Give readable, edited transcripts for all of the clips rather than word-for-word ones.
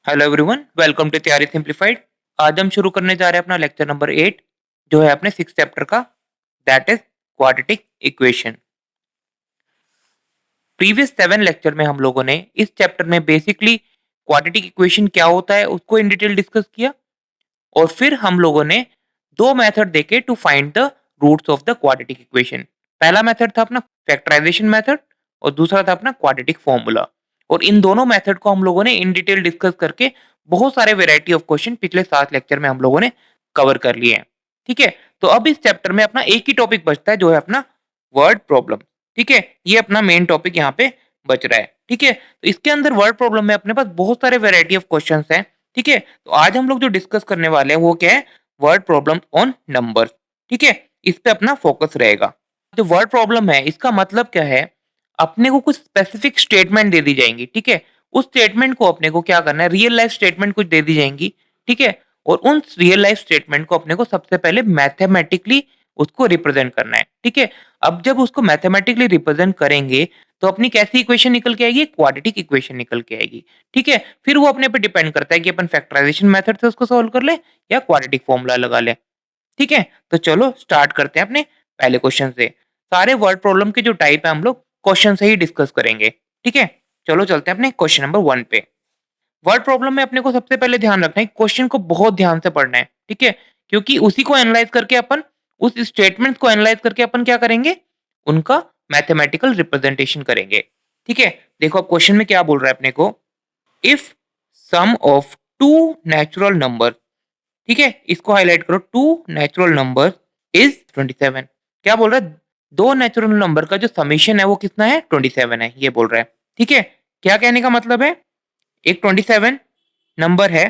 Hello everyone, welcome to तैयारी simplified. आज हम शुरू करने जा रहे हैं अपना लेक्चर नंबर 8 जो है अपने 6 चैप्टर का, that is quadratic equation. Previous 7 lecture में हम लोगों ने इस चैप्टर में बेसिकली क्वाड्रेटिक इक्वेशन क्या होता है उसको इन डिटेल डिस्कस किया, और फिर हम लोगों ने दो मेथड देखे to find the roots of the quadratic equation. पहला मेथड था अपना फैक्टराइजेशन मेथड और दूसरा था अपना क्वाड्रेटिक फॉर्मूला। और इन दोनों मेथड को हम लोगों ने इन डिटेल डिस्कस करके बहुत सारे वेराइटी ऑफ क्वेश्चन पिछले 7 लेक्चर में हम लोगों ने कवर कर लिए हैं। ठीक है, तो अब इस चैप्टर में अपना एक ही टॉपिक बचता है जो है अपना वर्ड प्रॉब्लम। ठीक है, ये अपना मेन टॉपिक यहाँ पे बच रहा है। ठीक है, तो इसके अंदर वर्ड प्रॉब्लम में अपने पास बहुत सारे वेराइटी ऑफ क्वेश्चंस हैं। ठीक है, तो आज हम लोग जो डिस्कस करने वाले हैं वो क्या है, वर्ड प्रॉब्लम ऑन नंबर। ठीक है, इस पे अपना फोकस रहेगा। जो वर्ड प्रॉब्लम है इसका मतलब क्या है, अपने को कुछ स्पेसिफिक स्टेटमेंट दे दी जाएंगी। ठीक है, उस स्टेटमेंट को अपने को क्या करना है, रियल लाइफ स्टेटमेंट कुछ दे दी जाएंगी। ठीक है, और उन रियल लाइफ स्टेटमेंट को अपने को सबसे पहले मैथमेटिकली उसको रिप्रेजेंट करना है। ठीक है, अब जब उसको मैथमेटिकली रिप्रेजेंट करेंगे तो अपनी कैसी इक्वेशन निकल के आएगी, क्वाड्रेटिक इक्वेशन निकल के आएगी। ठीक है, फिर वो अपने पे डिपेंड करता है कि अपन फैक्टराइजेशन मेथड से उसको सॉल्व कर ले या क्वाड्रेटिक फॉर्मूला लगा ले। ठीक है, तो चलो स्टार्ट करते हैं अपने पहले क्वेश्चन से। सारे वर्ड प्रॉब्लम के जो टाइप है हम लोग क्वेश्चन से ही डिस्कस करेंगे। ठीक है, चलो चलते हैं अपने क्वेश्चन नंबर 1 पे। वर्ड प्रॉब्लम में अपने को सबसे पहले ध्यान रखना है, क्वेश्चन को बहुत ध्यान से पढ़ना है। ठीक है, क्योंकि उसी को एनालाइज करके अपन, उस स्टेटमेंट को एनालाइज करके अपन क्या करेंगे, उनका मैथमेटिकल रिप्रेजेंटेशन करेंगे। ठीक है, देखो अब क्वेश्चन में क्या बोल रहा है अपने को, if sum of two natural number. ठीक है, इसको हाईलाइट करो, टू नेचुरल नंबर इज 27। क्या बोल रहा है, दो नेचुरल नंबर का जो समीशन है वो कितना है, 27 है, ये बोल रहा है। ठीक है, क्या कहने का मतलब है, एक 27 नंबर है,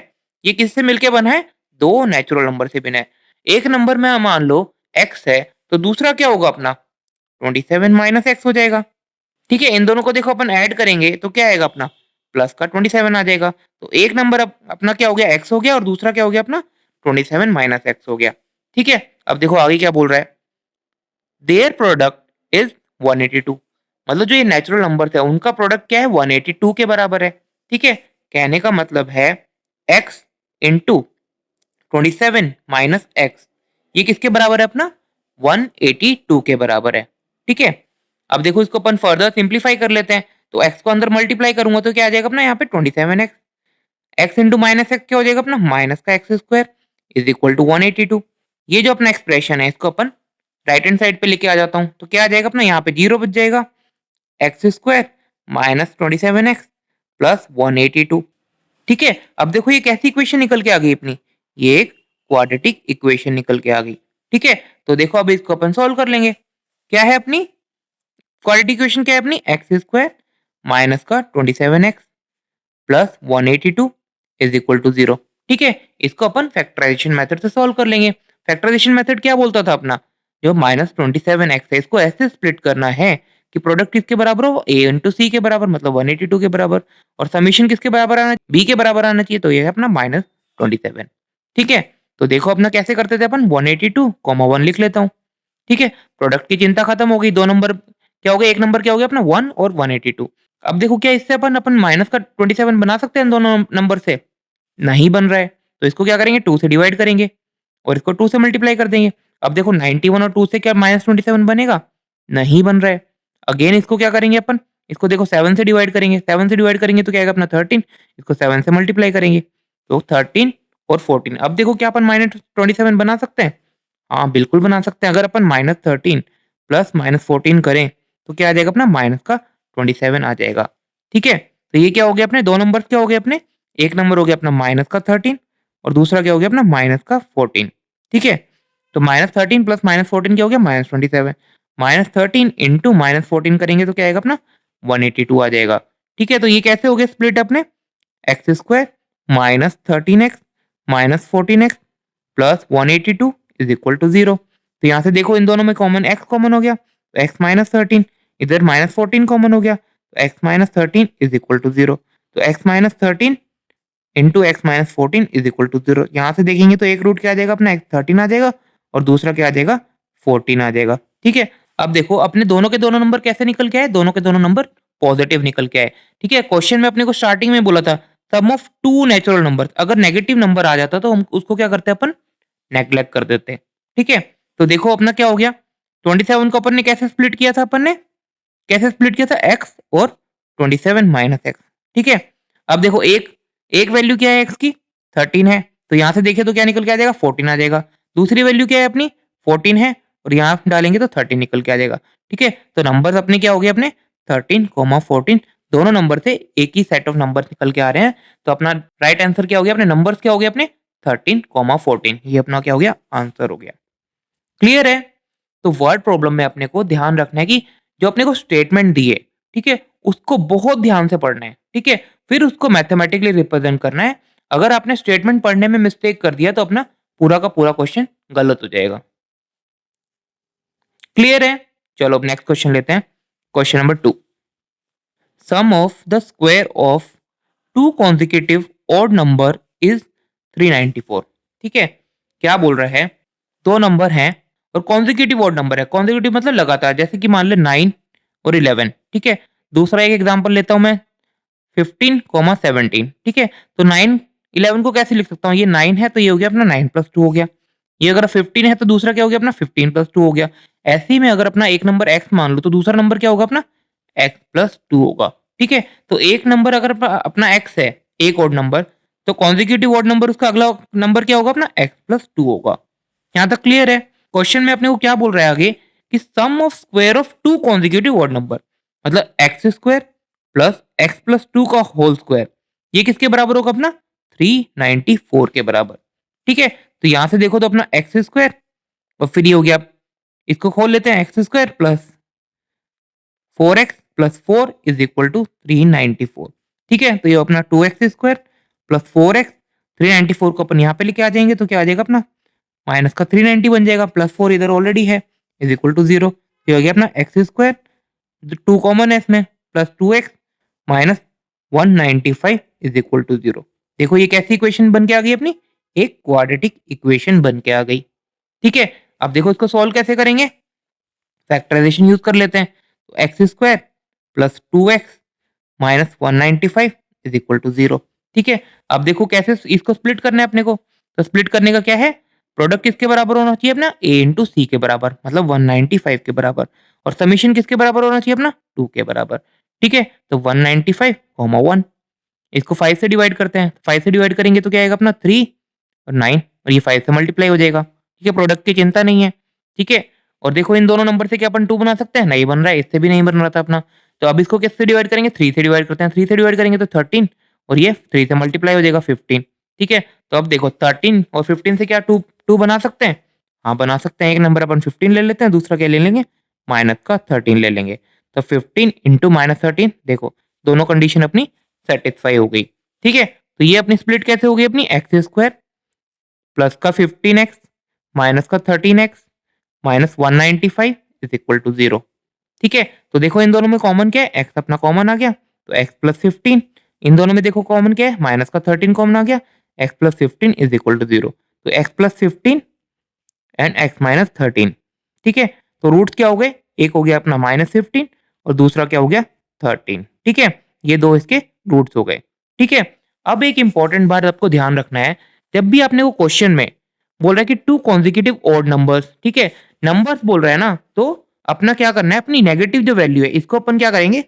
ये किससे मिलके बना है, दो नेचुरल नंबर से बना है। एक नंबर में मान लो x है, तो दूसरा क्या होगा अपना 27 माइनस एक्स हो जाएगा। ठीक है, इन दोनों को देखो अपन ऐड करेंगे तो क्या आएगा अपना, प्लस का 27 आ जाएगा। तो एक नंबर अब अपना क्या हो गया, x हो गया, और दूसरा क्या हो गया अपना 27 माइनस एक्स हो गया। ठीक है, अब देखो आगे क्या बोल रहा है, देयर प्रोडक्ट इज 182। मतलब जो ये नेचुरल नंबर थे उनका प्रोडक्ट क्या है, 182 के बराबर है। ठीक है, कहने का मतलब है x इंटू 27 माइनस एक्स, ये किसके बराबर है अपना 182 के बराबर है। ठीक है, अब देखो इसको अपन फर्दर सिंप्लीफाई कर लेते हैं, तो x को अंदर मल्टीप्लाई करूंगा तो क्या आ जाएगा अपना यहाँ पे 27x, x into minus x क्या हो जाएगा अपना माइनस का x square is equal to 182। ये जो अपना एक्सप्रेशन है इसको अपन राइट हैंड साइड पे लेके आ जाता हूँ, तो क्या आ जाएगा अपना यहाँ पे जीरो बच जाएगा, x square minus 27x plus 182। ठीक है, अब देखो ये कैसी इक्वेशन निकल के आ गई अपनी, ये एक क्वाड्रेटिक इक्वेशन निकल के आ गई। ठीक है, तो देखो अब इसको अपन सॉल्व कर लेंगे। क्या है अपनी क्वाड्रेटिक इक्वेशन, क्या है अपनी एक्स स्क्वायर माइनस का 27x plus 182 is equal to 0। ठीक है, इसको अपन फैक्टराइजेशन मेथड से सॉल्व कर लेंगे। फैक्टराइजेशन मेथड क्या बोलता था अपना, जो माइनस 27x है इसको ऐसे स्प्लिट करना है कि प्रोडक्ट किसके बराबर हो, a इंटू सी के बराबर, मतलब 182 के बराबर, और समीशन किसके बराबर आना, b के बराबर आना चाहिए, तो ये है अपना माइनस 27। ठीक है, तो देखो अपना कैसे करते थे अपन, 182 कॉमा 1 लिख लेता हूँ। ठीक है, प्रोडक्ट की चिंता खत्म हो गई, दो नंबर क्या हो गया, एक नंबर क्या हो गया अपना 1 और 182। अब देखो क्या इससे अपन अपन माइनस का 27 बना सकते हैं दोनों नंबर से, नहीं बन रहा है, तो इसको क्या करेंगे 2 से डिवाइड करेंगे और इसको 2 से मल्टीप्लाई कर देंगे। अब देखो 91 और 2 से क्या माइनस 27 बनेगा, नहीं बन रहा है। अगेन इसको क्या करेंगे अपन, इसको देखो 7 से डिवाइड करेंगे, 7 से डिवाइड करेंगे तो क्या आएगा अपना 13, इसको 7 से मल्टीप्लाई करेंगे तो 13 और 14। अब देखो क्या अपन माइनस 27 बना सकते हैं, हाँ बिल्कुल बना सकते हैं। अगर अपन माइनस 13 प्लस माइनस 14 करें तो क्या आ जाएगा अपना माइनस का 27 आ जाएगा। ठीक है, तो ये क्या हो गया अपने, दो नंबर क्या हो गए अपने, एक नंबर हो गया अपना माइनस का 13 और दूसरा क्या हो गया अपना माइनस का 14। ठीक है, तो माइनस 13 प्लस माइनस 14 क्या हो गया माइनस 27, माइनस 13 इंटू माइनस 14 करेंगे तो क्या आएगा अपना 182 आ जाएगा। ठीक है, तो ये कैसे हो गया स्प्लिट अपने, x square minus 13x minus 14x plus 182 is equal to 0। तो यहाँ से देखो इन दोनों में कॉमन x कॉमन हो गया, तो x माइनस 13, इधर माइनस 14 कॉमन हो गया, तो x minus 13 is equal to 0। तो x minus 13 into x minus 14 is equal to 0। यहाँ से देखेंगे तो एक रूट क्या आ जाएगा अपना एक्स 13 आ जाएगा और दूसरा क्या आ जाएगा 14 आ जाएगा। ठीक है, अब देखो अपने दोनों के दोनों नंबर कैसे निकल के आए, दोनों के दोनों नंबर पॉजिटिव निकल के आए। ठीक है, क्वेश्चन में अपने को स्टार्टिंग में बोला था सम ऑफ टू नेचुरल नंबर। अगर नेगेटिव नंबर आ जाता तो हम उसको क्या करते हैं अपन, नेग्लेक्ट कर देते हैं। ठीक है, तो देखो अपना क्या हो गया, 27 को अपन ने कैसे स्प्लिट किया था, अपन ने कैसे स्प्लिट किया था, x और 27 माइनस एक्स। ठीक है, अब देखो एक एक वैल्यू क्या है x की, 13 है, तो यहां से देखें तो क्या निकल के आ जाएगा, 14 आ जाएगा। दूसरी वैल्यू क्या है अपनी, 14 है, और यहाँ डालेंगे तो 13 निकल के आ जाएगा। ठीक है, तो नंबर्स अपने क्या हो गए, अपने 13, 14, दोनों नंबर से एक ही सेट ऑफ नंबर निकल के आ रहे हैं। तो अपना राइट आंसर क्या हो गया, अपने नंबर्स क्या हो गया, अपने 13, 14, ये अपना क्या हो गया, आंसर हो गया। क्लियर है। तो वर्ड प्रॉब्लम में अपने को ध्यान रखना है कि जो अपने को स्टेटमेंट दिए, ठीक है, उसको बहुत ध्यान से पढ़ना है। ठीक है, फिर उसको मैथमेटिकली रिप्रेजेंट करना है। अगर आपने स्टेटमेंट पढ़ने में मिस्टेक कर दिया तो अपना पूरा का पूरा क्वेश्चन गलत हो जाएगा। क्लियर है। चलो अब नेक्स्ट क्वेश्चन लेते हैं। Question number 2, sum of the square of two consecutive odd number is 394। ठीक है, क्या बोल रहा है, दो नंबर हैं और कॉन्जिक्यूटिव ऑड नंबर है। कॉन्जिक्यूटिव मतलब लगातार, जैसे कि मान ले 9 और 11। ठीक है, दूसरा एक एग्जांपल लेता हूं मैं, 15, 17। ठीक है, तो 9 11 को कैसे लिख सकता हूँ, ये 9 है तो ये हो गया अपना 9 + 2 हो गया। ये अगर 15 है तो दूसरा क्या हो गया, अपना 15 + 2 हो गया। ऐसे ही में अगर अपना एक नंबर x मान लो तो दूसरा नंबर क्या होगा, अपना x + 2 होगा। ठीक है, तो एक नंबर अगर अपना x है, एक ऑड नंबर, तो कॉन्जिक्यूटिव ऑड नंबर उसका अगला नंबर क्या होगा, अपना x + 2 होगा। यहाँ तक क्लियर है। क्वेश्चन में अपने को क्या बोल रहा है आगे, कि sum of square of two consecutive odd number, मतलब x² प्लस x + 2 का होल स्क्वायर, ये किसके बराबर होगा, अपना 394 के बराबर। ठीक है, तो यहां से देखो तो अपना x² और फिर ये हो गया, इसको खोल लेते हैं, x² plus 4x + 4 is equal to 394। ठीक है, तो ये अपना 2x² प्लस 4x, 394 को अपन यहाँ पे लेके आ जाएंगे तो क्या आ जाएगा, अपना माइनस का 390 बन जाएगा, प्लस 4 इधर ऑलरेडी है, इज इक्वल टू 0। ये हो गया अपना x², 2 कॉमन है इसमें, plus 2x minus 195 is equal to 0। देखो ये कैसी इक्वेशन बन के आ गई अपनी, एक क्वाड्रेटिक इक्वेशन बन के आ गई। ठीक है, अब देखो इसको सॉल्व कैसे करेंगे, फैक्टराइजेशन यूज कर लेते हैं। तो x² plus 2x minus 195 is equal to 0। ठीक है, अब देखो कैसे इसको स्प्लिट करना है अपने को, तो स्प्लिट करने का क्या है, प्रोडक्ट किसके बराबर होना चाहिए, अपना a इंटू सी के बराबर, मतलब 195 के बराबर, और समीशन किसके बराबर होना चाहिए, अपना 2 के बराबर। ठीक है, तो 195, 1, इसको 5 से डिवाइड करते हैं, 5 से डिवाइड करेंगे तो क्या आएगा, अपना 3 और 9, और ये 5 से मल्टीप्लाई हो जाएगा। ठीक है, प्रोडक्ट की चिंता नहीं है। ठीक है, और देखो इन दोनों नंबर से क्या अपन 2 बना सकते हैं, नहीं बन रहा है, इससे भी नहीं बन रहा था अपना। तो अब इसको किससे डिवाइड करेंगे, 3 से डिवाइड करते हैं, 3 से डिवाइड करेंगे तो 13, और ये 3 से मल्टीप्लाई हो जाएगा 15। ठीक है, तो अब देखो 13 और 15 से क्या 2 बना सकते हैं, हाँ बना सकते हैं। एक नंबर अपन 15 ले लेते हैं, दूसरा क्या ले लेंगे, माइनस का 13 ले लेंगे। तो 15 इंटू -13, देखो दोनों कंडीशन अपनी सेटिस्फाई हो गई। ठीक है, तो ये अपनी स्प्लिट कैसे हो गई, अपनी x² प्लस का 15x माइनस का 13x minus 195 is equal to 0। ठीक है, तो देखो इन दोनों में कॉमन क्या है, x अपना कॉमन आ गया, तो x + 15, इन दोनों में देखो कॉमन क्या है, माइनस का 13 कॉमन आ गया, x + 15 इज इक्वल टू 0। तो x + 15 एंड x - 13। ठीक है, तो रूट्स क्या हो गए, एक हो गया अपना -15 और दूसरा क्या हो गया 13। ठीक है, ये दो इसके रूट्स हो गए। ठीक है, अब एक इंपॉर्टेंट बात आपको ध्यान रखना है, जब भी आपने वो क्वेश्चन में बोल रहा है कि टू कॉन्जिक्यूटिव ऑड नंबर्स, ठीक है, नंबर्स बोल रहा है ना, तो अपना क्या करना है, अपनी नेगेटिव जो वैल्यू है इसको अपन क्या करेंगे,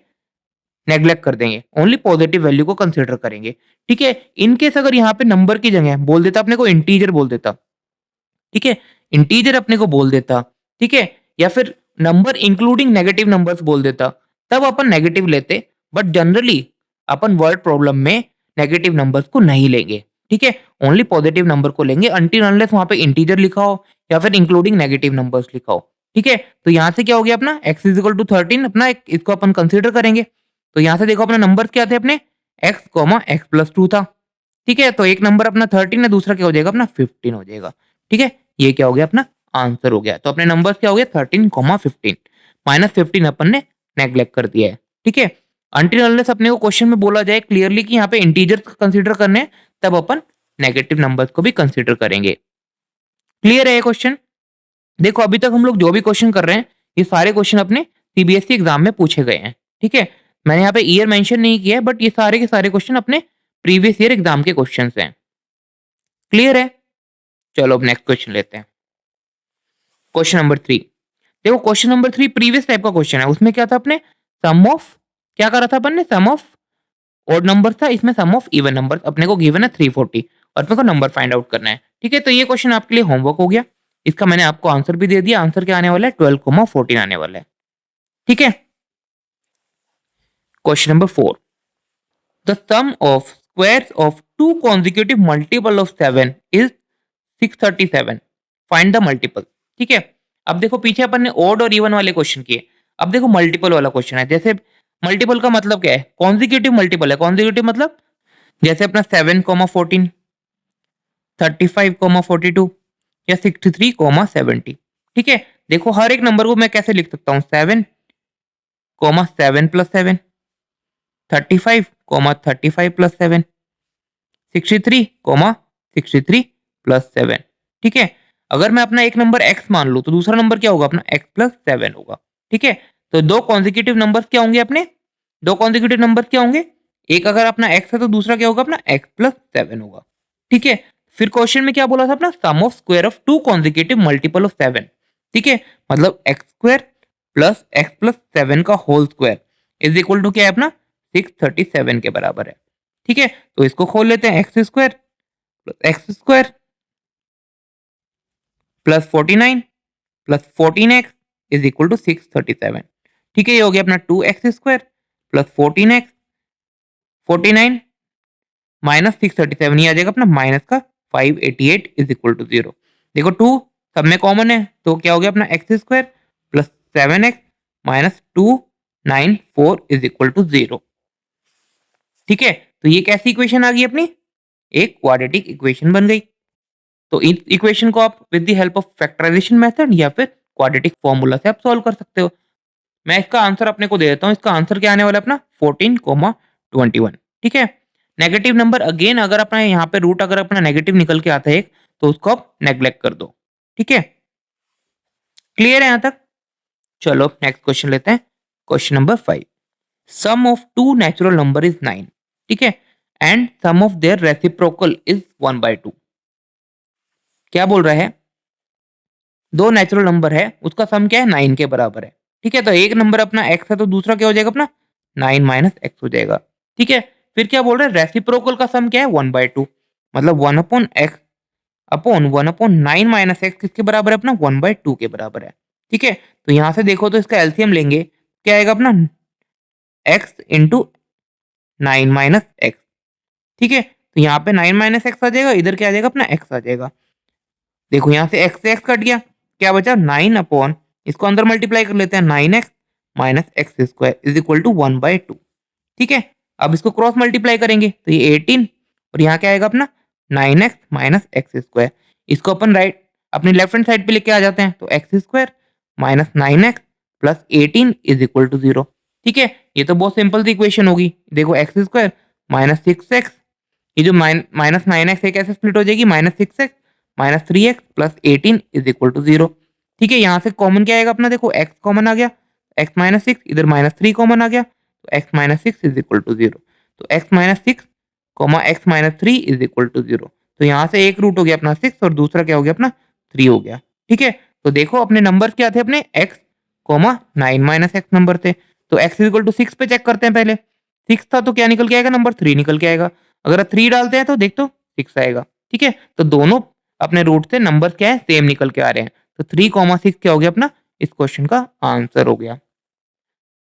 नेग्लेक्ट कर देंगे, ओनली पॉजिटिव वैल्यू को कंसीडर करेंगे। ठीक है, इनकेस अगर यहाँ पे नंबर की जगह बोल देता अपने को इंटीजर बोल देता, ठीक है, इंटीजर अपने को बोल देता, ठीक है, या फिर नंबर इंक्लूडिंग नेगेटिव नंबर्स बोल देता, तब अपन नेगेटिव लेते। But generally upon word problem में नेगेटिव नंबर्स को नहीं लेंगे। ठीक है, ओनली पॉजिटिव नंबर को लेंगे अनटिल अनलेस वहां पे इंटीजर लिखा हो या फिर इंक्लूडिंग नेगेटिव नंबर्स लिखा हो। ठीक है, तो यहां से क्या हो गया अपना x = 13, अपना इसको अपन कंसीडर करेंगे। तो यहां से देखो अपना नंबर क्या थे अपने, x, x + 2 था। ठीक है, तो एक नंबर अपना 13 है, दूसरा क्या हो जाएगा अपना 15 हो जाएगा। ठीक है, ये क्या हो गया अपना आंसर हो गया। तो अपने नंबर्स क्या हो गए 13, 15, -15 अपन ने नेग्लेक्ट कर दिया है। ठीक है, अनटिल अनलेस अपने को क्वेश्चन में बोला जाए क्लियरली कि यहाँ पे इंटीजर्स कंसीडर करने हैं, तब अपन नेगेटिव नंबर्स को भी कंसीडर करेंगे। क्लियर है ये क्वेश्चन। देखो अभी तक हम लोग जो भी क्वेश्चन कर रहे हैं, ये सारे क्वेश्चन अपने सीबीएसई एग्जाम में पूछे गए हैं। ठीक है, मैंने यहाँ पे ईयर मेंशन नहीं किया है, बट ये सारे के सारे क्वेश्चन अपने प्रीवियस ईयर एग्जाम के क्वेश्चन हैं। क्लियर है? चलो अब नेक्स्ट क्वेश्चन लेते हैं। Question number 3। देखो क्वेश्चन नंबर 3 प्रीवियस टाइप का क्वेश्चन है। उसमें क्या था अपने सम ऑफ क्या करा था अपन ने सम ऑफ ऑड नंबर था, इसमें सम ऑफ इवन नंबर अपने को गिवन है 340 और अपने को नंबर फाइंड आउट करना है। ठीक है, तो ये क्वेश्चन आपके लिए होमवर्क हो गया। इसका मैंने आपको आंसर भी दे दिया। आंसर क्या आने वाला है 12,14 आने वाला है। ठीक है, question number 4। The sum of squares of two consecutive multiple of 7 is 637। Find the multiple. ठीक है, अब देखो पीछे अपन ने ऑड और इवन वाले क्वेश्चन किए। अब देखो मल्टीपल वाला क्वेश्चन है। जैसे मल्टीपल का मतलब क्या है, कॉन्जिक्यूटिव मल्टीपल है। कॉन्जिक्यूटिव मतलब जैसे अपना 7,14, 35,42 या 63,70। ठीक है, देखो हर एक नंबर को मैं कैसे लिख सकता हूँ 7,7 प्लस 7, 35,35 प्लस 7, 63,63 प्लस 7। ठीक है, अगर मैं अपना एक नंबर x मान लूं तो दूसरा नंबर क्या होगा अपना x प्लस 7 होगा। ठीक है, तो दो कॉन्जिक्यूटिव नंबर्स क्या होंगे अपने, दो कॉन्जिक्यूटिव नंबर्स क्या होंगे, एक अगर अपना x है तो दूसरा क्या होगा अपना x प्लस 7 होगा। ठीक है, फिर क्वेश्चन में क्या बोला था अपना sum of square of two consecutive multiple of 7। ठीक है, मतलब x square plus x plus 7 का whole square is equal to क्या है अपना 637 के बराबर है। ठीक है, तो इसको खोल लेते हैं x square plus x square plus 49 plus 14x is equal to 637। ठीक है, ये हो गया अपना 2x square plus 14x 49 minus 637, ये आ जाएगा अपना माइनस का 588 इज इक्वल टू 0। देखो 2 सब में कॉमन है तो क्या हो गया अपना x square plus 7x minus 294 is equal to 0। ठीक है, तो ये कैसी इक्वेशन आ गई अपनी, एक क्वाड्रेटिक इक्वेशन बन गई। तो इस इक्वेशन को आप with the help of factorisation method या फिर क्वाड्रेटिक फॉर्मूला से आप सॉल्व कर सकते हो। मैं इसका आंसर अपने को दे देता हूँ। इसका आंसर क्या आने वाला है अपना 14,21। ठीक है, नेगेटिव नंबर अगेन अगर अपना यहाँ पे रूट अगर अपना नेगेटिव निकल के आता है एक तो उसको आप नेग्लेक्ट कर दो। ठीक है, क्लियर है यहाँ तक? चलो नेक्स्ट क्वेश्चन लेते हैं। Question number 5। Sum of two natural number is 9। ठीक है, and sum of their reciprocal is 1/2। क्या बोल रहा है, दो नेचुरल नंबर है उसका सम क्या है 9 के बराबर है। ठीक है, तो एक नंबर अपना x है तो दूसरा क्या हो जाएगा अपना 9 माइनस एक्स हो जाएगा। ठीक है, फिर क्या बोल रहे हैं रेसिप्रोकल का सम क्या है 1/2, मतलब 1/x अपॉन 1/9 माइनस एक्स किसके बराबर है अपना 1/2 के बराबर है। ठीक है, तो यहां से देखो तो इसका एलसीएम लेंगे, क्या आएगा अपना x इंटू 9 माइनस एक्स। ठीक है, तो यहाँ पे 9 माइनस एक्स आ जाएगा, इधर क्या आ जाएगा अपना x आ जाएगा। देखो यहाँ से x से x कट गया, क्या बचा 9 अपॉन, इसको अंदर मल्टीप्लाई कर लेते हैं 9x minus x square is equal to 1/2। ठीक है, अब इसको क्रॉस मल्टीप्लाई करेंगे तो ये 18 और यहाँ क्या आएगा अपना 9x माइनस एक्स स्क्वायर। इसको अपन राइट अपनी लेफ्ट हैंड साइड पे लेके आ जाते हैं तो x square minus 9x plus 18 is equal to 0। ठीक है, ये तो बहुत सिंपल सी इक्वेशन होगी। देखो एक्स स्क्वायर माइनस 6x, ये जो माइनस 9x है कैसे स्प्लिट हो जाएगी minus 6x minus 3x plus 18 is equal to 0। ठीक है, यहाँ से कॉमन क्या आएगा अपना, देखो x कॉमन आ गया, x माइनस 6 इधर माइनस 3 कॉमन आ गया तो x minus 6 is equal to 0। तो x minus 6 comma x minus 3 is equal to 0। तो यहाँ से एक रूट हो गया अपना 6 और दूसरा क्या हो गया अपना 3 हो गया। ठीक है, तो देखो अपने नंबर क्या थे अपने x comma 9 minus x number थे, तो x इज इक्वल टू 6 पे चेक करते हैं। पहले 6 था तो क्या निकल के आएगा नंबर 3 निकल के आएगा, अगर 3 डालते हैं तो देख तो 6 आएगा। ठीक है, तो दोनों अपने रूट से नंबर क्या है सेम निकल के आ रहे हैं, तो 3,6 क्या हो गया अपना इस क्वेश्चन का आंसर हो गया।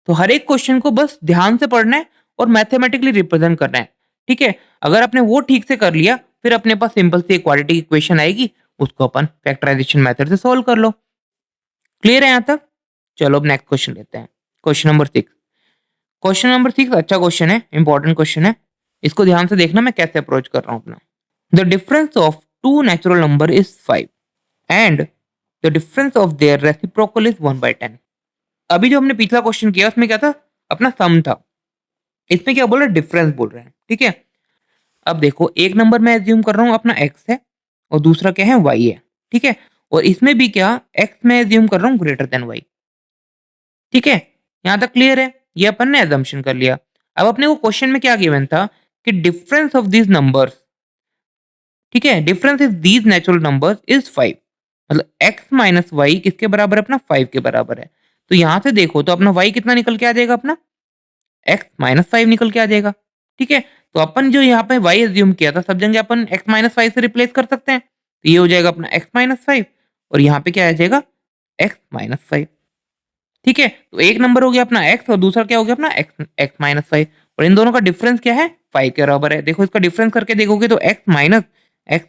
तो हर एक क्वेश्चन को बस ध्यान से पढ़ना है और मैथमेटिकली रिप्रेजेंट करना है। ठीक है, अगर आपने वो ठीक से कर लिया फिर अपने पास सिंपल सी क्वाड्रेटिक इक्वेशन आएगी, उसको अपन फैक्टराइजेशन मेथड से सॉल्व कर लो। क्लियर है यहाँ तक? चलो अब नेक्स्ट क्वेश्चन लेते हैं। Question number 6। क्वेश्चन नंबर 6 अच्छा क्वेश्चन है, इंपॉर्टेंट क्वेश्चन है। इसको ध्यान से देखना मैं कैसे अप्रोच कर रहा हूँ अपना। The difference of two natural number is 5 and the difference of their reciprocal is 1/10। अभी जो हमने पिछला क्वेश्चन किया उसमें क्या था अपना सम था, इसमें क्या बोल रहे हैं डिफरेंस बोल रहे हैं। ठीक है, अब देखो एक नंबर मैं एज्यूम कर रहा हूँ अपना x है और दूसरा क्या है y है। ठीक है, और इसमें भी क्या x मैं एज्यूम कर रहा हूँ ग्रेटर देन y। ठीक है, यहाँ तक क्लियर है, ये अपन ने एजम्पशन कर लिया। अब अपने को क्वेश्चन में क्या गिवन था कि डिफरेंस ऑफ दीज नंबर्स, ठीक है, difference is these natural numbers is 5। मतलब x माइनस वाई किसके बराबर है? अपना 5 के बराबर है। तो यहां से देखो तो अपना y कितना निकल के आ जाएगा? अपना x माइनस 5 निकल के आ जाएगा। ठीक है, तो अपन जो यहाँ पे y एज्यूम किया था, सब जगह अपन x माइनस 5 से रिप्लेस कर सकते हैं। तो ये हो जाएगा अपना x माइनस 5 और यहाँ पे क्या आ जाएगा? x minus 5। ठीक है, तो एक नंबर हो गया अपना x और दूसरा क्या हो गया? अपना x माइनस 5। और इन दोनों का डिफरेंस क्या है? 5 के बराबर है। देखो इसका डिफरेंस करके देखोगे तो x माइनस x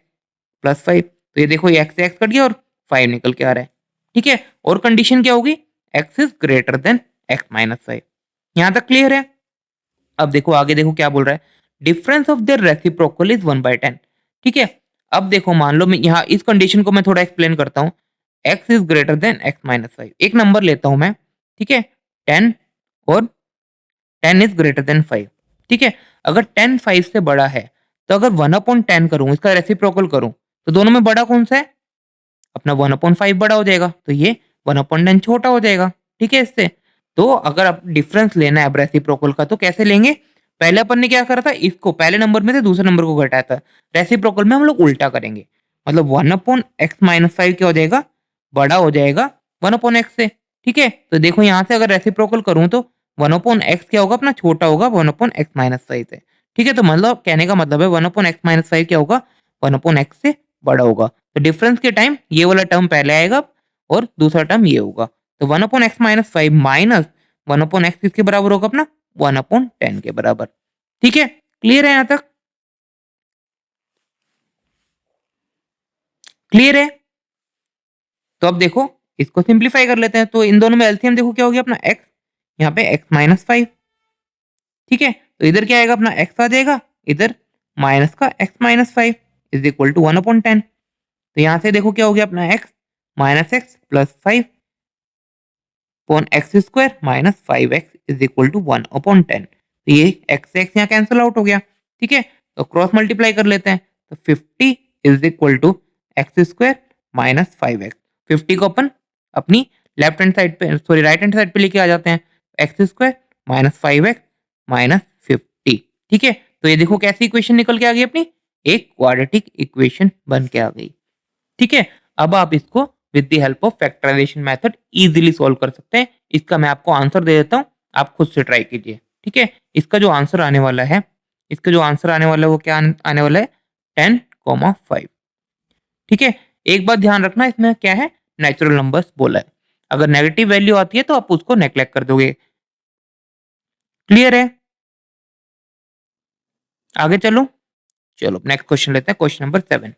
प्लस 5, तो ये देखो ये x से x कट गया और 5 निकल के आ रहा है। ठीक है, और कंडीशन क्या होगी? x is greater than x minus 5। यहाँ तक क्लियर है? अब देखो आगे, देखो क्या बोल रहा है, difference of their reciprocal is 1/10। ठीक है, अब देखो मान लो मैं यहाँ इस कंडीशन को मैं थोड़ा एक्सप्लेन करता हूँ। x is greater than x minus 5। एक नंबर लेता हूँ मैं, ठीक है, 10 और 10 इज ग्रेटर देन 5। ठीक है, अगर 10 5 से बड़ा है तो अगर 1/10 करूँ, इसका रेसिप्रोकल करूँ, तो दोनों में बड़ा कौन सा है? अपना 1/5 बड़ा हो जाएगा, तो ये 1/10 छोटा हो जाएगा। ठीक है, इससे तो अगर आप डिफरेंस लेना है अब रेसिप्रोकल का तो कैसे लेंगे? पहले अपन ने क्या करा था, इसको पहले नंबर में से दूसरे नंबर को घटाया था। रेसिप्रोकल में हम लोग उल्टा करेंगे, मतलब 1/x माइनस 5 क्या हो जाएगा? बड़ा हो जाएगा 1/x से। ठीक है, तो देखो यहाँ से अगर रेसिप्रोकल करूँ तो 1/x क्या होगा? अपना छोटा होगा 1/x माइनस 5 से। ठीक है, तो मतलब कहने का मतलब है 1/x माइनस 5 क्या होगा? 1/x से बड़ा होगा। तो डिफरेंस के टाइम ये वाला टर्म पहले आएगा और दूसरा टर्म ये होगा। तो 1/x माइनस 5 माइनस 1/x किसके बराबर होगा? अपना 1/10 के बराबर। ठीक है, क्लियर है? यहाँ तक क्लियर है? तो अब देखो इसको सिंप्लीफाई कर लेते हैं। तो इन दोनों में एलसीएम देखो क्या हो गया? अपना x, यहाँ पे x माइनस 5। ठीक है, तो इधर क्या आएगा? अपना x आ जाएगा, इधर माइनस का x minus 5 is equal to 1/10। तो यहाँ से देखो क्या हो गया? अपना x minus x plus 5 upon x square minus 5x is equal to 1/10। तो ये x से x यहाँ कैंसिल आउट हो गया। ठीक है, तो क्रॉस मल्टीप्लाई कर लेते हैं। तो 50 is equal to x square minus 5x। 50 को अपन अपनी लेफ्ट हैंड साइड पे, सॉरी राइट हैंड साइड पे लेके आ जाते हैं। X square minus 5x minus 50। ठीक है, तो ये देखो कैसी इक्वेशन निकल के आ गई अपनी? एक क्वाड्रेटिक इक्वेशन बन के आ गई। ठीक है, अब आप इसको with the help of factorisation method easily solve कर सकते हैं। इसका मैं आपको आंसर दे देता हूं, आप खुद से ट्राई कीजिए। ठीक है, इसका जो आंसर आने वाला है, इसका जो आंसर आने वाला है वो क्या आने वाला है? 10,5। ठीक है, एक बात ध्यान रखना, इसमें क्या है? नेचुरल नंबर्स बोला है। अगर नेगेटिव वैल्यू आती है तो आप उसको नेग्लेक्ट कर दोगे। क्लियर है? आगे चलो, चलो नेक्स्ट क्वेश्चन लेते हैं, question number 7।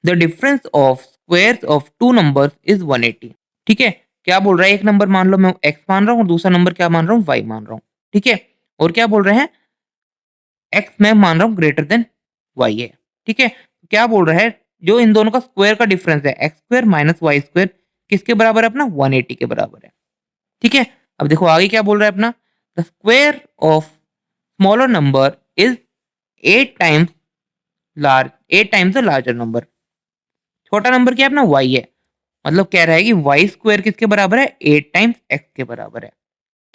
The difference of squares of two numbers is 180। ठीक है, क्या बोल रहा है? एक नंबर मान लो मैं x मान रहा हूँ और दूसरा नंबर क्या मान रहा हूँ? y मान रहा हूँ। ठीक है, और क्या बोल रहे हैं? x मैं मान रहा हूँ ग्रेटर देन y है। ठीक है, क्या बोल रहा है? जो इन दोनों का स्क्वायर का डिफरेंस है x square minus y square किसके बराबर है? अपना 180 के बराबर है। ठीक है, अब देखो आगे क्या बोल रहा है अपना? The square of smaller number is 8 times large, 8 times the larger number. छोटा नंबर क्या है? अपना y है। मतलब कह रहा है कि वाई स्क्वायर किसके बराबर है? 8 टाइम्स एक्स के बराबर है।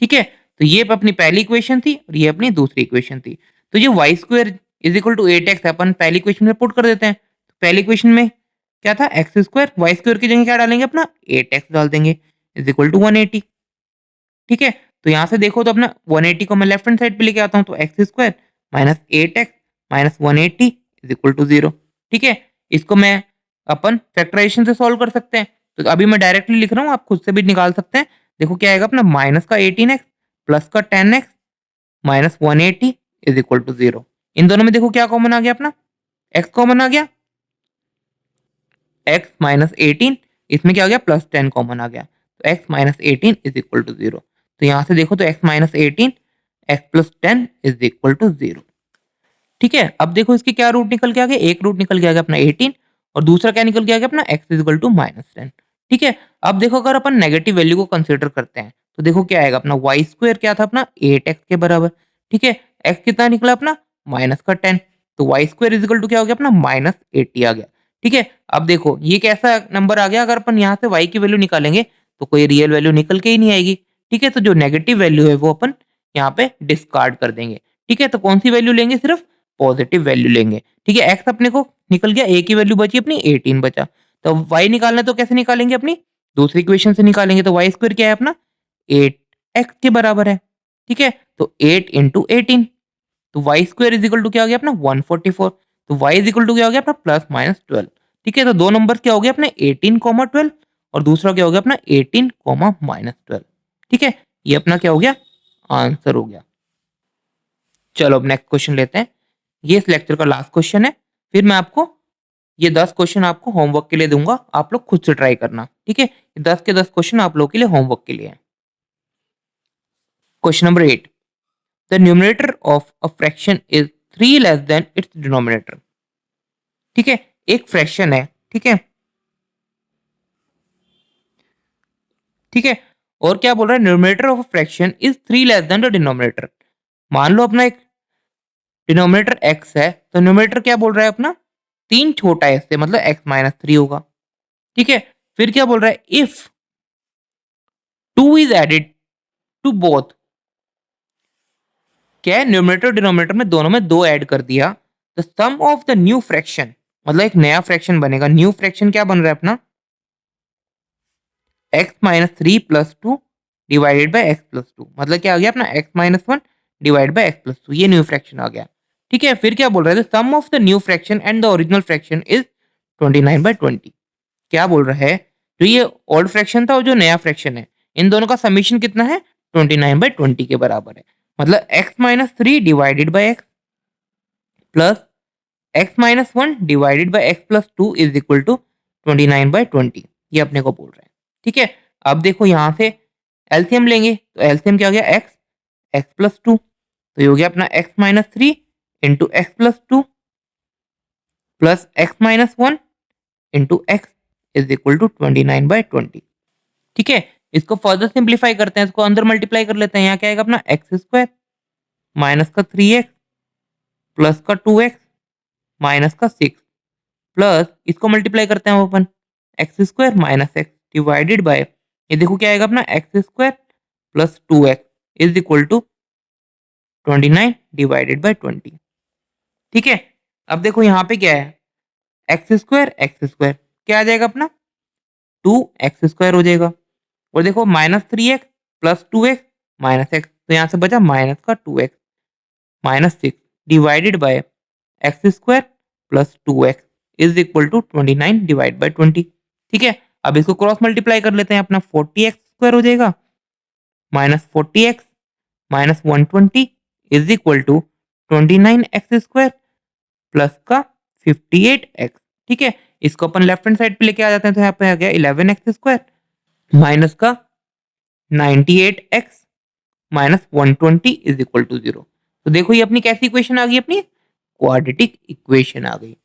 ठीक है, तो ये अपनी पहली इक्वेशन थी और ये अपनी दूसरी इक्वेशन थी। तो ये y square is equal to 8x अपन पहली इक्वेशन में पुट कर देते हैं। तो पहली इक्वेशन में क्या था? एक्स स्क्वायर, वाई स्क्वायर की जगह क्या डालेंगे? अपना 8x डाल देंगे इज इक्वल टू 180। ठीक है, तो यहाँ से देखो तो अपना 180 को मैं लेफ्ट हैंड साइड पे लेके आता हूँ, तो x square minus 8x minus 180 is equal to 0। ठीक है, इसको मैं अपन फैक्टराइजेशन से सॉल्व कर सकते हैं। तो अभी मैं डायरेक्टली लिख रहा हूँ, आप खुद से भी निकाल सकते हैं। देखो क्या आएगा? अपना माइनस का 18x प्लस का 10x minus 180 is equal to 0। इन दोनों में देखो क्या कॉमन आ गया? अपना x कॉमन आ गया, x माइनस 18, इसमें क्या आ गया? प्लस 10 कॉमन आ गया, तो x minus 18 is equal to 0। तो यहाँ से देखो तो x minus 18 x plus 10 is equal to 0। ठीक है, अब देखो इसके क्या रूट निकल के आ गए? एक रूट निकल के आ गया अपना 18 और दूसरा क्या निकल के आ गया? अपना x is equal to minus 10। ठीक है, अब देखो अगर अपन नेगेटिव वैल्यू को कंसीडर करते हैं तो देखो क्या आएगा? अपना वाई स्क्वायर क्या था? अपना 8x के बराबर। ठीक है, x कितना निकला? अपना माइनस का 10, तो y square is equal to क्या हो गया? अपना माइनस 80 आ गया। ठीक है, अब देखो ये कैसा नंबर आ गया? अगर अपन यहाँ से y की वैल्यू निकालेंगे तो कोई रियल वैल्यू निकल के ही नहीं आएगी। ठीक है, तो जो नेगेटिव वैल्यू है वो अपन यहाँ पे डिस्कार्ड कर देंगे। ठीक है, तो कौन सी वैल्यू लेंगे? सिर्फ पॉजिटिव वैल्यू लेंगे। ठीक है, एक्स अपने को निकल गया, ए की वैल्यू बची अपनी 18 बचा। तो वाई निकालना है तो कैसे निकालेंगे? अपनी दूसरी इक्वेशन से निकालेंगे। तो वाई स्क्वायर क्या है अपना? 8 एक्स के बराबर है। ठीक है, तो 8 इंटू 18, तो y square is equal to क्या हो गया अपना? 144। तो वाई इज इक्वल टू क्या हो गया अपना? Plus minus 12। ठीक है, तो दो नंबर क्या हो गया अपने? 18 कॉमा 12, और दूसरा क्या हो गया अपना? 18 कॉमा माइनस 12। ठीक है, ये अपना क्या हो गया? आंसर हो गया। चलो अब नेक्स्ट क्वेश्चन लेते हैं। ये इस लेक्चर का लास्ट क्वेश्चन है। फिर मैं आपको ये 10 क्वेश्चन आपको होमवर्क के लिए दूंगा, आप लोग खुद से ट्राई करना। ठीक है, 10 के 10 क्वेश्चन आप लोगों के लिए होमवर्क के लिए हैं। Question number 8, the numerator of a fraction is 3 less than it's denominator. ठीक है, एक फ्रैक्शन है। ठीक है, ठीक है, और क्या बोल रहा है? Numerator of a fraction is 3 less than the denominator. मान लो अपना एक डिनोमिनेटर x है, तो न्यूमरेटर क्या बोल रहा है अपना? 3 छोटा है इससे, मतलब x माइनस 3 होगा। ठीक है, फिर क्या बोल रहा है? If 2 is added to both, क्या है? न्यूमरेटर डिनोमिनेटर में दोनों में 2 ऐड कर दिया, the sum of the new fraction, मतलब एक नया फ्रैक्शन बनेगा। न्यू फ्रैक्शन क्या बन रहा है अपना? x minus 3 plus 2 divided by x plus 2, मतलब क्या आ गया अपना? x minus 1 divide by x plus 2, ये न्यू फ्रैक्शन आ गया। ठीक है, फिर क्या बोल रहा है? Sum of the new fraction and the original fraction is 29/20। क्या बोल रहा है? जो ये ओल्ड फ्रैक्शन था और जो नया फ्रैक्शन है, इन दोनों का समीशन कितना है? 29/20 के बराबर है। मतलब x minus 3 divided by x plus x minus 1 divided by x plus 2 is equal to 29/20, ये अपने को बोल रहे हैं। ठीक है, अब देखो यहाँ से एलसीएम लेंगे, तो एलसीएम क्या हो गया? एक्स, एक्स प्लस 2, तो ये हो गया अपना x minus 3 into x plus 2 plus x minus 1 into x is equal to 29/20। ठीक है, इसको फर्दर सिंप्लीफाई करते हैं, इसको अंदर मल्टीप्लाई कर लेते हैं। यहाँ क्या आएगा अपना? एक्स स्क्वायर माइनस का 3x प्लस का 2x माइनस का 6 प्लस इसको मल्टीप्लाई करते हैं अपन, x square minus x divided by, ये देखो क्या आएगा अपना? X square plus 2x is equal to 29/20। ठीक है, अब देखो यहाँ पे क्या है? एक्स स्क्वायर क्या आ जाएगा अपना? 2x स्क्वायर हो जाएगा, और देखो minus 3x plus 2x minus x, तो यहाँ से बचा माइनस का 2x minus 6 divided by x square plus 2x is equal to 29/20। ठीक है, अब इसको क्रॉस मल्टीप्लाई कर लेते हैं, अपना 40x स्क्वायर हो जाएगा minus 40x minus 120 is equal to 29x square plus का 58x। ठीक है, इसको अपन लेफ्ट हैंड साइड पे लेके आ जाते हैं, तो यहाँ पे आ गया 11x स्क्वायर माइनस का 98x minus 120 is equal to 0। तो देखो ये अपनी कैसी इक्वेशन आ गई? अपनी क्वाड्रेटिक इक्वेशन आ गई।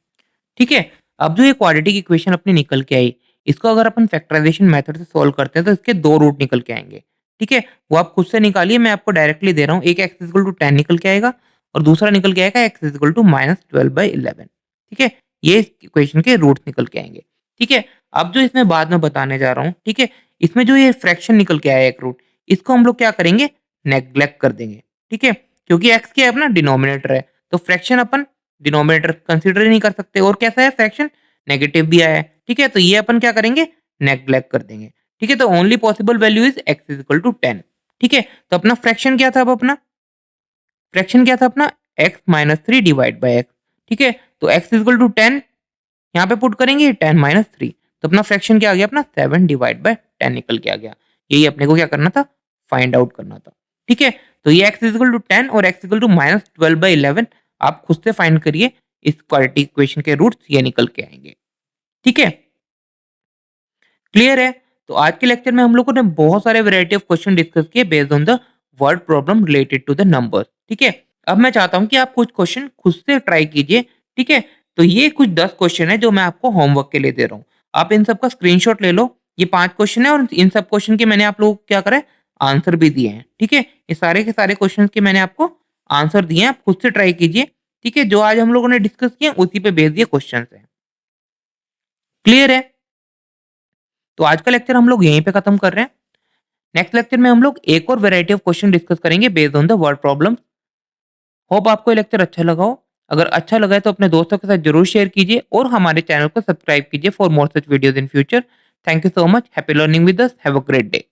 ठीक है, अब जो ये क्वाड्रेटिक इक्वेशन अपनी निकल के आई, इसको अगर अपन फैक्टराइजेशन मेथड से सॉल्व करते हैं तो इसके 2 रूट निकल के आएंगे। ठीक है, वो आप खुद से निकालिए, मैं आपको डायरेक्टली दे रहा हूँ। एक एक्स इक्वल टू 10 निकल के आएगा, और दूसरा निकल के आएगा एक्स इक्वल टू माइनस 12/11। ठीक है, ये इक्वेशन के रूट निकल के आएंगे। ठीक है, अब जो इसमें बाद में बताने जा रहा हूँ, ठीक है, इसमें जो ये फ्रैक्शन निकल के आया एक रूट, इसको हम लोग क्या करेंगे? नेग्लेक्ट कर देंगे। ठीक है, क्योंकि एक्स क्या है अपना? डिनोमिनेटर है, तो फ्रैक्शन अपन डिनोमिनेटर कंसीडर ही नहीं कर सकते, और कैसा है फ्रैक्शन? नेगेटिव भी आया है। ठीक है, तो ये अपन क्या करेंगे? नेग्लेक्ट कर देंगे। ठीक है, तो only possible value is x is equal to 10। ठीक है, तो अपना फ्रैक्शन क्या था? अब अपना फ्रैक्शन क्या था अपना? X minus 3 divide by x. ठीक है, तो एक्स इज इक्वल टू 10 यहाँ पे पुट करेंगे, 10 माइनस 3, तो अपना फ्रैक्शन क्या आ गया अपना? 7 डिवाइड बाई 10 निकल के आ गया। यही अपने को क्या करना था? फाइंड आउट करना था। ठीक है, तो ये एक्स इक्वल टू 10 और एक्स इक्वल टू माइनस 12/11 आप खुद से फाइंड करिए, इस क्वाड्रेटिक इक्वेशन के रूट्स ये निकल के आएंगे। ठीक है, क्लियर है? तो आज के लेक्चर में हम लोगों ने बहुत सारे वैरायटी ऑफ क्वेश्चन डिस्कस किए based on the word problem related to the number. ठीक है, अब मैं चाहता हूं कि आप कुछ क्वेश्चन खुद से ट्राई कीजिए। ठीक है, तो ये कुछ 10 क्वेश्चन है जो मैं आपको होमवर्क के लिए दे रहा हूँ। आप इन सब का स्क्रीनशॉट ले लो। ये 5 क्वेश्चन है, और इन सब क्वेश्चन के मैंने आप लोगों को क्या करा है? आंसर भी दिए हैं। ठीक है, ये सारे के सारे क्वेश्चन के मैंने आपको आंसर दिए हैं, आप खुद से ट्राई कीजिए। ठीक है, जो आज हम लोगों ने डिस्कस किए उसी पे बेस्ड ये क्वेश्चन है। क्लियर है? तो आज का लेक्चर हम लोग यहीं पे खत्म कर रहे हैं। नेक्स्ट लेक्चर में हम लोग एक और वैरायटी ऑफ क्वेश्चन डिस्कस करेंगे based on the word problem. Hope आपको ये लेक्चर अच्छा लगा हो। अगर अच्छा लगा है तो अपने दोस्तों के साथ ज़रूर शेयर कीजिए और हमारे चैनल को सब्सक्राइब कीजिए for more such videos in future. Thank you so much. Happy learning with us. Have a great day.